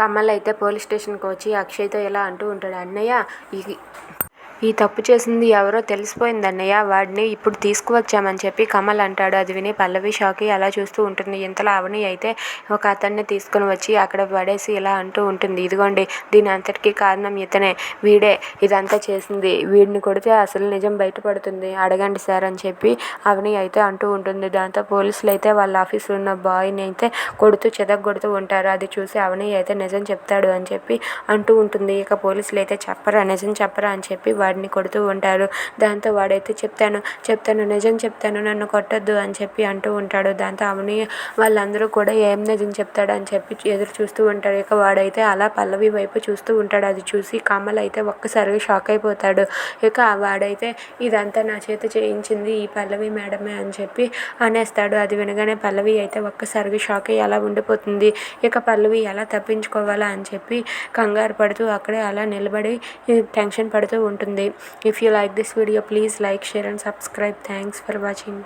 కమల్ అయితే పోలీస్ స్టేషన్కి వచ్చి అక్షయ్తో ఇలా అంటూ ఉంటాడు. అన్నయ్య ఈ తప్పు చేసింది ఎవరో తెలిసిపోయింది అన్నయ్య, వాడిని ఇప్పుడు తీసుకువచ్చామని చెప్పి కమల్ అంటాడు. అది విని పల్లవి షాకి అలా చూస్తూ ఉంటుంది. ఇంతలో అవని అయితే ఒక అతన్ని తీసుకుని వచ్చి అక్కడ పడేసి ఇలా అంటూ ఉంటుంది. ఇదిగోండి, దీని అంతటికీ కారణం ఇతనే, వీడే ఇదంతా చేసింది, వీడిని కొడితే అసలు నిజం బయటపడుతుంది, అడగండి సార్ అని చెప్పి అవని అయితే అంటూ ఉంటుంది. దాంతో పోలీసులు అయితే వాళ్ళ ఆఫీస్లో ఉన్న బాయ్ని అయితే కొడుతూ చెదగొడుతూ ఉంటారు. అది చూసి అవని అయితే నిజం చెప్తాడు అని చెప్పి అంటూ ఉంటుంది. ఇక పోలీసులు అయితే నిజం చెప్పరా అని చెప్పి వాడిని కొడుతూ ఉంటారు. దాంతో వాడైతే చెప్తాను నిజం చెప్తాను, నన్ను కొట్టొద్దు అని చెప్పి అంటూ ఉంటాడు. దాంతో అవని వాళ్ళందరూ కూడా ఏం నిజం చెప్తాడు అని చెప్పి ఎదురు చూస్తూ ఉంటారు. ఇక వాడైతే అలా పల్లవి వైపు చూస్తూ ఉంటాడు. అది చూసి కమల్ అయితే ఒక్కసారిగా షాక్ అయిపోతాడు. ఇక వాడైతే ఇదంతా నా చేత చేయించింది ఈ పల్లవి మేడమే అని చెప్పి అనేస్తాడు. అది వినగానే పల్లవి అయితే ఒక్కసారిగా షాక్ అయ్యి అలా ఉండిపోతుంది. ఇక పల్లవి ఎలా తప్పించుకోవాలా అని చెప్పి కంగారు పడుతూ అక్కడే అలా నిలబడి టెన్షన్ పడుతూ ఉంటుంది. If you like this video, please like, share and subscribe. Thanks for watching.